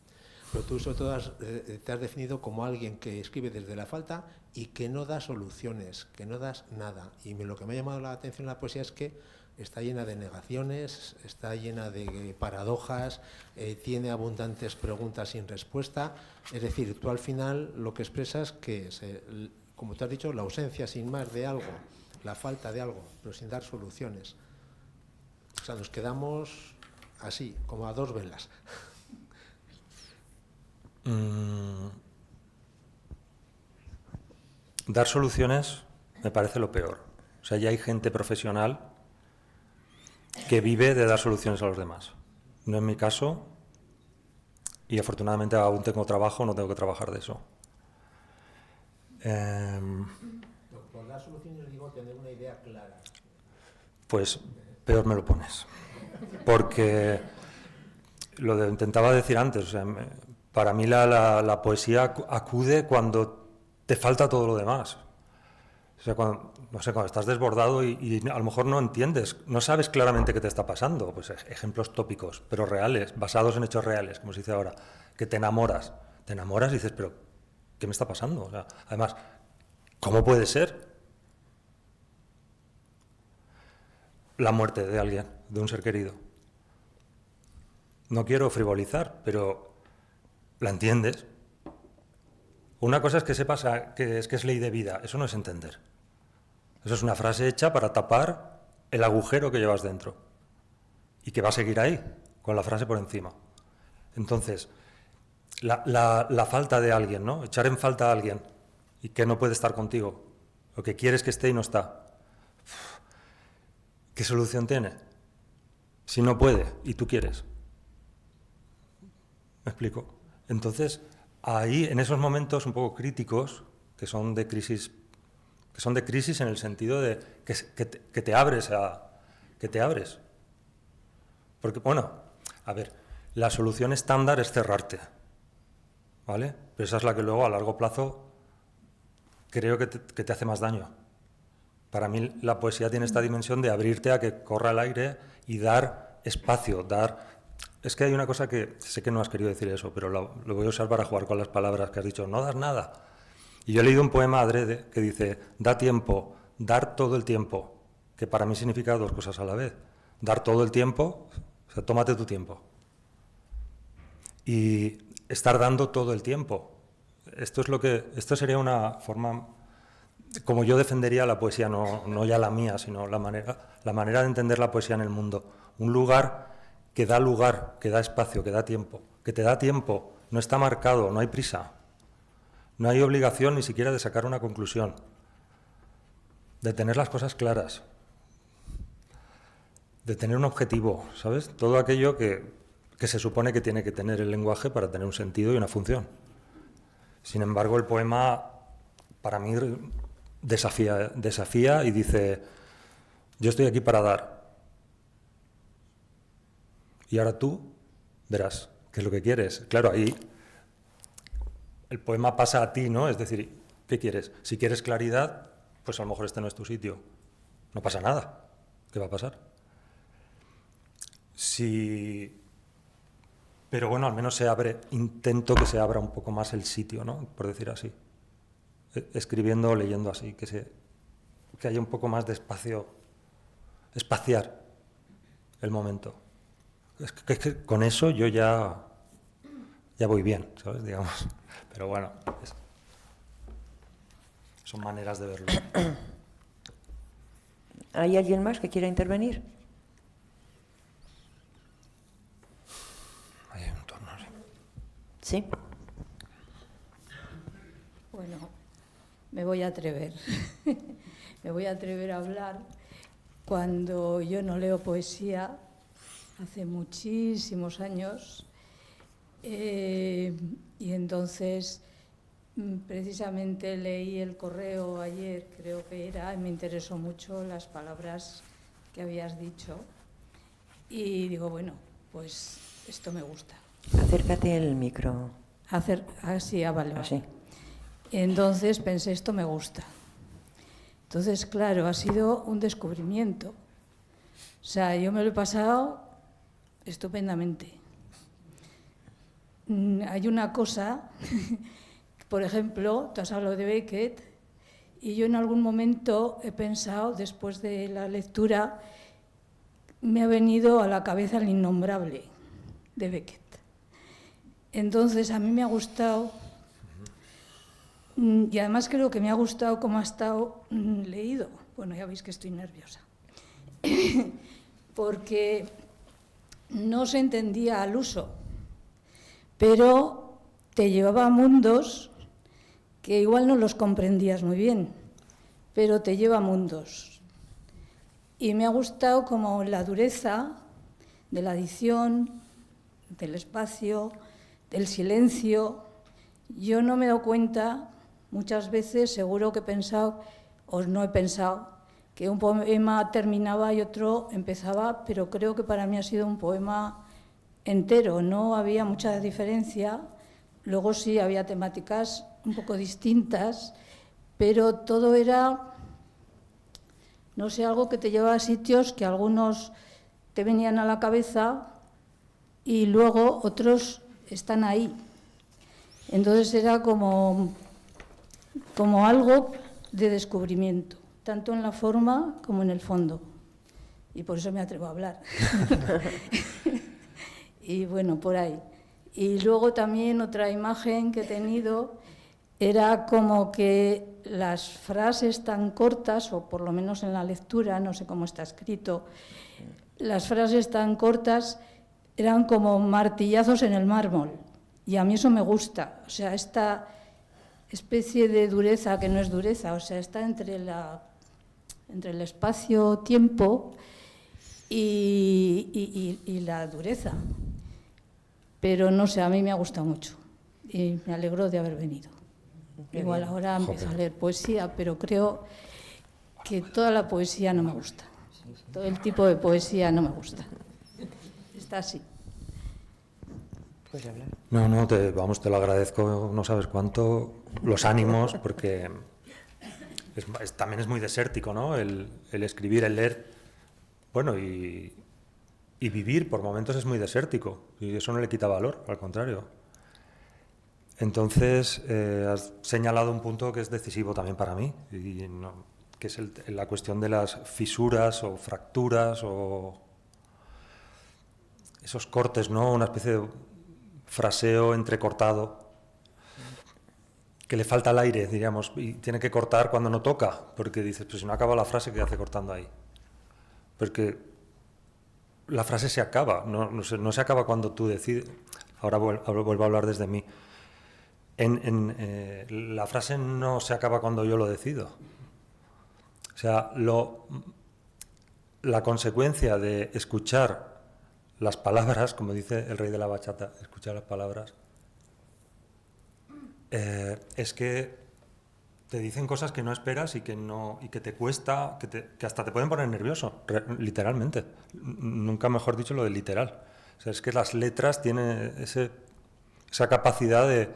Pero tú sobre todo te has definido como alguien que escribe desde la falta y que no da soluciones, que no das nada. Y lo que me ha llamado la atención en la poesía es que está llena de negaciones, está llena de paradojas, tiene abundantes preguntas sin respuesta. Es decir, tú al final lo que expresas que es, como tú has dicho, la ausencia sin más de algo, la falta de algo, pero sin dar soluciones. O sea, nos quedamos así, como a dos velas. Dar soluciones me parece lo peor. O sea, ya hay gente profesional que vive de dar soluciones a los demás. No es mi caso y afortunadamente aún tengo trabajo, no tengo que trabajar de eso. Por las soluciones digo tener una idea clara. Pues peor me lo pones. Porque lo intentaba decir antes, o sea, para mí la poesía acude cuando te falta todo lo demás. O sea, cuando estás desbordado y a lo mejor no entiendes, no sabes claramente qué te está pasando. Pues ejemplos tópicos, pero reales, basados en hechos reales, como se dice ahora, que te enamoras y dices, pero ¿qué me está pasando? O sea, además, ¿cómo puede ser? La muerte de alguien, de un ser querido. No quiero frivolizar, pero la entiendes. Una cosa es que sepas que es ley de vida, eso no es entender. Eso es una frase hecha para tapar el agujero que llevas dentro y que va a seguir ahí, con la frase por encima. Entonces, la falta de alguien, ¿no? Echar en falta a alguien y que no puede estar contigo, o que quieres que esté y no está. ¿Qué solución tiene? Si no puede y tú quieres. ¿Me explico? Entonces, ahí, en esos momentos un poco críticos, que son de crisis en el sentido de que te abres que te abres. Porque, bueno, a ver, la solución estándar es cerrarte, ¿vale? Pero esa es la que luego a largo plazo creo que te hace más daño. Para mí la poesía tiene esta dimensión de abrirte a que corra el aire y dar espacio, Es que hay una cosa que sé que no has querido decir eso, pero lo voy a usar para jugar con las palabras que has dicho, no das nada. Y yo he leído un poema adrede que dice, da tiempo, dar todo el tiempo, que para mí significa dos cosas a la vez. Dar todo el tiempo, o sea, tómate tu tiempo. Y estar dando todo el tiempo. Esto sería una forma, como yo defendería la poesía, no ya la mía, sino la manera de entender la poesía en el mundo. Un lugar, que da espacio, que da tiempo. Que te da tiempo, no está marcado, no hay prisa. No hay obligación ni siquiera de sacar una conclusión, de tener las cosas claras, de tener un objetivo, ¿sabes? Todo aquello que se supone que tiene que tener el lenguaje para tener un sentido y una función. Sin embargo, el poema, para mí, desafía y dice, yo estoy aquí para dar. Y ahora tú verás qué es lo que quieres. Claro, ahí el poema pasa a ti, ¿no? Es decir, ¿qué quieres? Si quieres claridad, pues a lo mejor este no es tu sitio. No pasa nada. ¿Qué va a pasar? Pero bueno, al menos intento que se abra un poco más el sitio, ¿no? Por decir así. Escribiendo o leyendo así, que haya un poco más de espacio, espaciar el momento. Es que con eso yo ya voy bien, ¿sabes? Digamos. Pero bueno, son maneras de verlo. ¿Hay alguien más que quiera intervenir? Hay un turno, Sí. Bueno, me voy a atrever. Me voy a atrever a hablar cuando yo no leo poesía hace muchísimos años. Y entonces, precisamente leí el correo ayer, creo que era, y me interesó mucho las palabras que habías dicho. Y digo, bueno, pues esto me gusta. Acércate el micro. Así, vale. Así. Entonces pensé, esto me gusta. Entonces, claro, ha sido un descubrimiento. O sea, yo me lo he pasado estupendamente. Hay una cosa, por ejemplo, tú has hablado de Beckett, y yo en algún momento he pensado, después de la lectura, me ha venido a la cabeza El innombrable, de Beckett. Entonces, a mí me ha gustado, y además creo que me ha gustado cómo ha estado leído. Bueno, ya veis que estoy nerviosa. Porque no se entendía al uso, pero te llevaba a mundos que igual no los comprendías muy bien, pero te lleva a mundos. Y me ha gustado como la dureza de la dicción, del espacio, del silencio. Yo no me he dado cuenta, muchas veces seguro que he pensado, o no he pensado, que un poema terminaba y otro empezaba, pero creo que para mí ha sido un poema entero, no había mucha diferencia. Luego sí había temáticas un poco distintas, pero todo era, no sé, algo que te llevaba a sitios que algunos te venían a la cabeza y luego otros están ahí. Entonces era como algo de descubrimiento, tanto en la forma como en el fondo. Y por eso me atrevo a hablar. Y bueno, por ahí. Y luego también otra imagen que he tenido era como que las frases tan cortas, o por lo menos en la lectura, no sé cómo está escrito, las frases tan cortas eran como martillazos en el mármol. Y a mí eso me gusta. O sea, esta especie de dureza que no es dureza, o sea, está entre el espacio-tiempo y la dureza. Pero no sé, a mí me ha gustado mucho y me alegro de haber venido. Igual ahora empiezo a leer poesía, pero creo que toda la poesía no me gusta. Todo el tipo de poesía no me gusta. Está así. ¿Puedes hablar? No, te lo agradezco, no sabes cuánto, los ánimos, porque también es muy desértico, ¿no? El escribir, el leer, bueno, y vivir por momentos es muy desértico, y eso no le quita valor, al contrario. Entonces, has señalado un punto que es decisivo también para mí, que es la cuestión de las fisuras o fracturas o esos cortes, ¿no? Una especie de fraseo entrecortado, que le falta el aire, diríamos, y tiene que cortar cuando no toca, porque dices, pues si no acaba la frase, ¿qué hace cortando ahí? Porque la frase se acaba, no se acaba cuando tú decides. Ahora vuelvo a hablar desde mí. La frase no se acaba cuando yo lo decido. O sea, la consecuencia de escuchar las palabras, como dice el rey de la bachata, escuchar las palabras, es que te dicen cosas que no esperas y que te cuesta, que hasta te pueden poner nervioso, literalmente. Nunca mejor dicho lo de literal. O sea, es que las letras tienen esa capacidad de,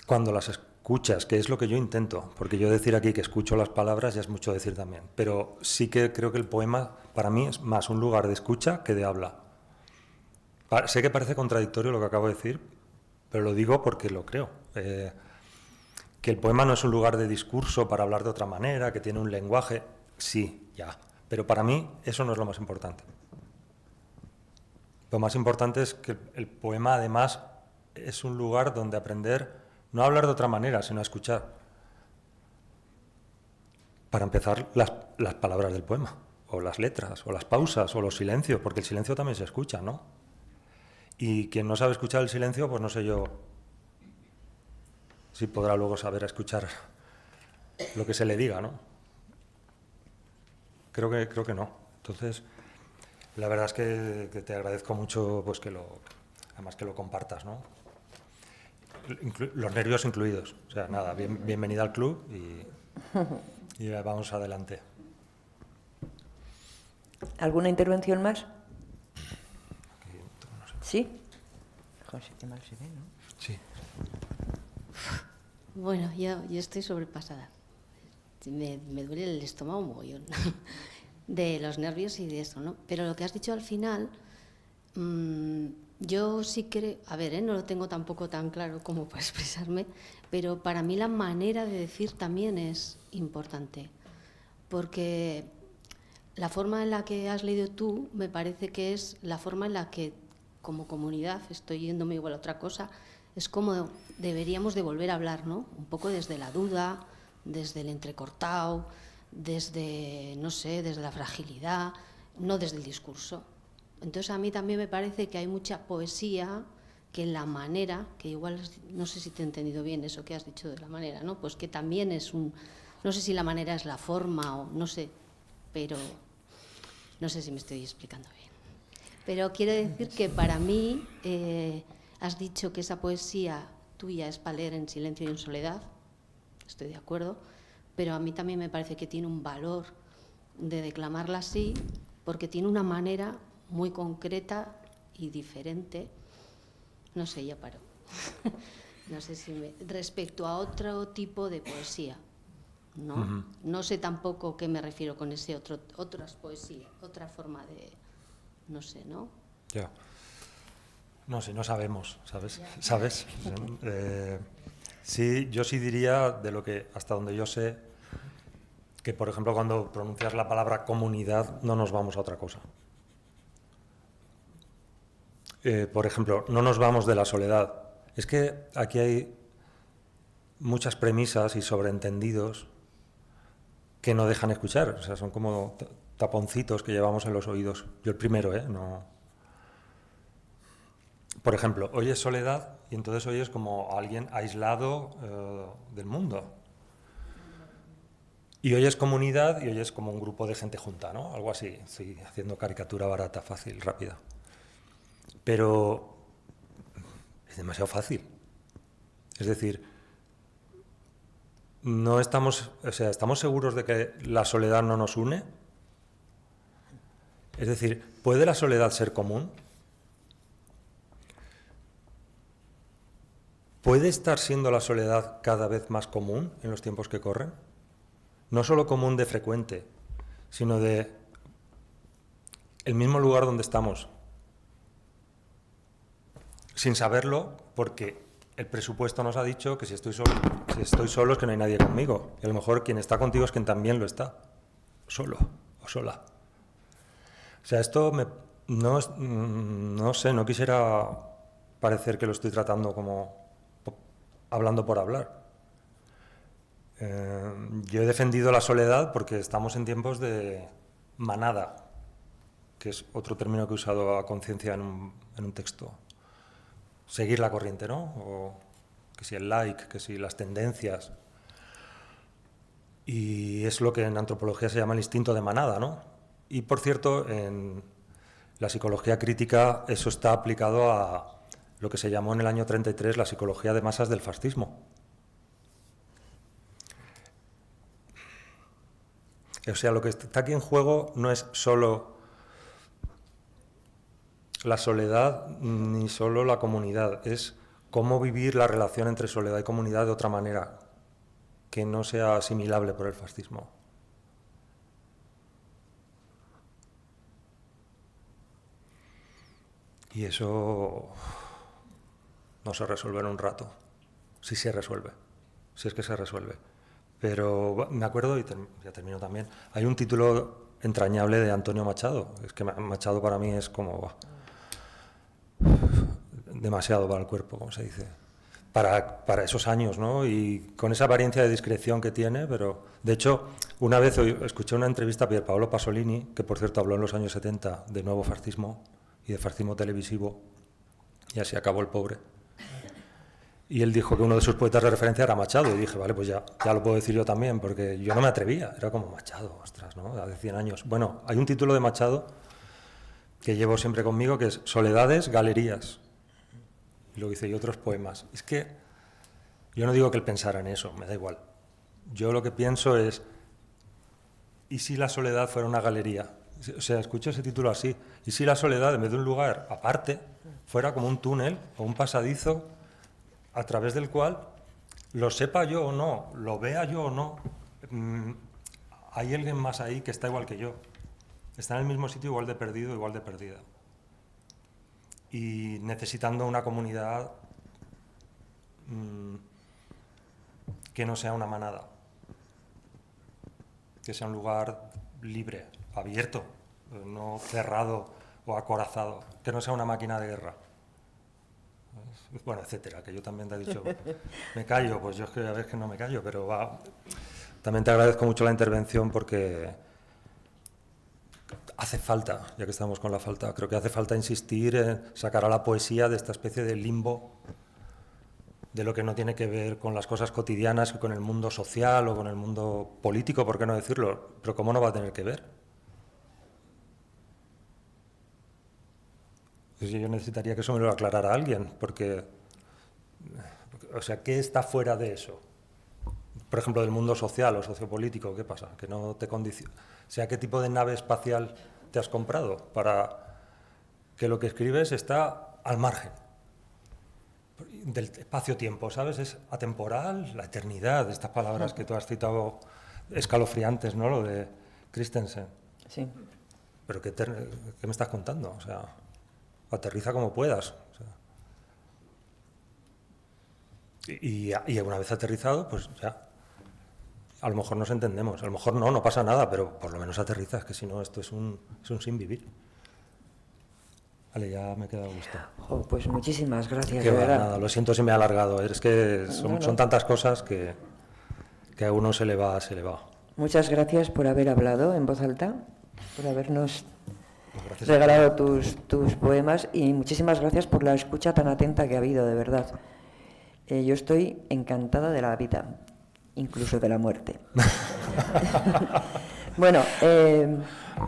cuando las escuchas, que es lo que yo intento, porque yo decir aquí que escucho las palabras ya es mucho decir también, pero sí que creo que el poema para mí es más un lugar de escucha que de habla. Sé que parece contradictorio lo que acabo de decir, pero lo digo porque lo creo. Que el poema no es un lugar de discurso para hablar de otra manera, que tiene un lenguaje, sí, ya, pero para mí eso no es lo más importante. Lo más importante es que el poema además es un lugar donde aprender no a hablar de otra manera, sino a escuchar. Para empezar, las palabras del poema, o las letras, o las pausas, o los silencios, porque el silencio también se escucha, ¿no? Y quien no sabe escuchar el silencio, pues no sé yo si podrá luego saber escuchar lo que se le diga, ¿no? Creo que no. Entonces, la verdad es que te agradezco mucho, pues además que lo compartas, ¿no? Los nervios incluidos. O sea, nada, bienvenida al club y vamos adelante. ¿Alguna intervención más? ¿Sí? José, qué mal se ve, ¿no? Sí. Bueno, yo estoy sobrepasada. Me duele el estómago un mogollón de los nervios y de eso, ¿no? Pero lo que has dicho al final, yo sí creo, a ver, no lo tengo tampoco tan claro como para expresarme, pero para mí la manera de decir también es importante, porque la forma en la que has leído tú me parece que es la forma en la que como comunidad, estoy yéndome igual a otra cosa, es como deberíamos de volver a hablar, ¿no? Un poco desde la duda, desde el entrecortado, desde, no sé, desde la fragilidad, no desde el discurso. Entonces a mí también me parece que hay mucha poesía que en la manera, que igual, no sé si te he entendido bien eso que has dicho de la manera, ¿no? Pues que también es no sé si la manera es la forma o no sé, pero no sé si me estoy explicando bien. Pero quiero decir que para mí, has dicho que esa poesía tuya es para leer en silencio y en soledad, estoy de acuerdo, pero a mí también me parece que tiene un valor de declamarla así, porque tiene una manera muy concreta y diferente, no sé, ya paro, no sé si respecto a otro tipo de poesía, ¿no? No sé tampoco qué me refiero con ese otras poesías, otra forma de, no sé, ¿no? Ya. No, si no sabemos, ¿sabes? ¿Sabes? Sí, yo sí diría, de lo que hasta donde yo sé, que por ejemplo cuando pronuncias la palabra comunidad no nos vamos a otra cosa. Por ejemplo, no nos vamos de la soledad. Es que aquí hay muchas premisas y sobreentendidos que no dejan escuchar. O sea, son como taponcitos que llevamos en los oídos. Yo el primero, No. Por ejemplo, oyes soledad y entonces oyes como alguien aislado del mundo. Y oyes comunidad y oyes como un grupo de gente junta, ¿no? Algo así, sí, haciendo caricatura barata, fácil, rápida. Pero es demasiado fácil. Es decir, no estamos, o sea, ¿estamos seguros de que la soledad no nos une? Es decir, ¿puede la soledad ser común? ¿Puede estar siendo la soledad cada vez más común en los tiempos que corren? No solo común de frecuente, sino de el mismo lugar donde estamos. Sin saberlo, porque el presupuesto nos ha dicho que si estoy solo es que no hay nadie conmigo. Y a lo mejor quien está contigo es quien también lo está. Solo o sola. O sea, esto no sé, no quisiera parecer que lo estoy tratando como hablando por hablar. Yo he defendido la soledad porque estamos en tiempos de manada, que es otro término que he usado a conciencia en un texto. Seguir la corriente, ¿no? O que si el like, que si las tendencias. Y es lo que en antropología se llama el instinto de manada, ¿no? Y por cierto, en la psicología crítica eso está aplicado a lo que se llamó en el año 33 la psicología de masas del fascismo. O sea, lo que está aquí en juego no es solo la soledad ni solo la comunidad, es cómo vivir la relación entre soledad y comunidad de otra manera, que no sea asimilable por el fascismo. Y eso no se resuelve en un rato. Sí se resuelve, si es que se resuelve. Pero me acuerdo, y ya termino también, hay un título entrañable de Antonio Machado. Es que Machado para mí es como demasiado para el cuerpo, como se dice, para esos años, ¿no? Y con esa apariencia de discreción que tiene, pero de hecho, una vez escuché una entrevista a Pierpaolo Pasolini, que por cierto habló en los años 70 de nuevo fascismo y de fascismo televisivo, y así acabó el pobre. Y él dijo que uno de sus poetas de referencia era Machado, y dije, vale, pues ya lo puedo decir yo también, porque yo no me atrevía, era como Machado, ostras, ¿no? Hace 100 años. Bueno, hay un título de Machado que llevo siempre conmigo, que es Soledades, Galerías. Y luego dice, y otros poemas. Es que yo no digo que él pensara en eso, me da igual. Yo lo que pienso es, ¿y si la soledad fuera una galería? O sea, escucho ese título así. ¿Y si la soledad, en vez de un lugar aparte, fuera como un túnel o un pasadizo a través del cual, lo sepa yo o no, lo vea yo o no, hay alguien más ahí que está igual que yo? Está en el mismo sitio, igual de perdido, igual de perdida. Y necesitando una comunidad que no sea una manada, que sea un lugar libre, abierto, no cerrado o acorazado, que no sea una máquina de guerra. Bueno, etcétera, que yo también te he dicho, me callo, pues yo es que a veces que no me callo, pero también te agradezco mucho la intervención porque hace falta, ya que estamos con la falta, creo que hace falta insistir en sacar a la poesía de esta especie de limbo de lo que no tiene que ver con las cosas cotidianas, con el mundo social o con el mundo político, ¿por qué no decirlo? Pero ¿cómo no va a tener que ver? Yo necesitaría que eso me lo aclarara alguien, porque, o sea, ¿qué está fuera de eso? Por ejemplo, del mundo social o sociopolítico, ¿qué pasa? Que no te condiciona. O sea, ¿qué tipo de nave espacial te has comprado para que lo que escribes está al margen del espacio-tiempo, ¿sabes? Es atemporal, la eternidad, estas palabras que tú has citado escalofriantes, ¿no? Lo de Christensen. Sí. ¿Pero qué me estás contando? O sea, aterriza como puedas. O sea, y una vez aterrizado, pues ya. A lo mejor nos entendemos, a lo mejor no pasa nada, pero por lo menos aterrizas, que si no, esto es un sin vivir. Vale, ya me he quedado a gusto. Pues muchísimas gracias, Que de verdad. nada, lo siento si me he alargado, es que son tantas cosas que a uno se le va. Muchas gracias por haber hablado en voz alta, por habernos Pues regalado tus poemas y muchísimas gracias por la escucha tan atenta que ha habido, de verdad. Yo estoy encantada de la vida, incluso de la muerte. Bueno,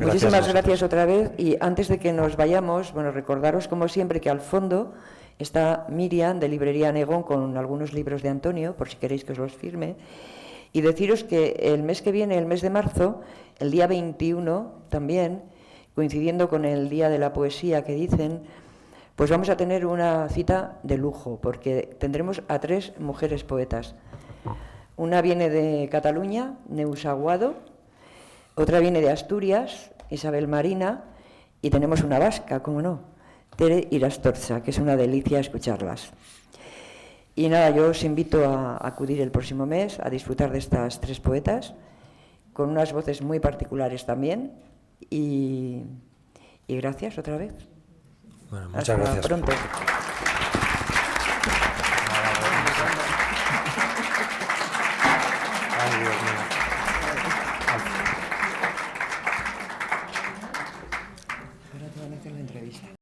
muchísimas gracias otra vez y antes de que nos vayamos, bueno, recordaros como siempre que al fondo está Miriam de Librería Negón con algunos libros de Antonio, por si queréis que os los firme, y deciros que el mes que viene, el mes de marzo, el día 21 también, coincidiendo con el Día de la Poesía que dicen, pues vamos a tener una cita de lujo, porque tendremos a 3 mujeres poetas. Una viene de Cataluña, Neus Aguado, otra viene de Asturias, Isabel Marina, y tenemos una vasca, ¿cómo no? Tere Irastorza, que es una delicia escucharlas. Y nada, yo os invito a acudir el próximo mes a disfrutar de estas 3 poetas, con unas voces muy particulares también, y gracias otra vez. Bueno, muchas gracias. Hasta pronto.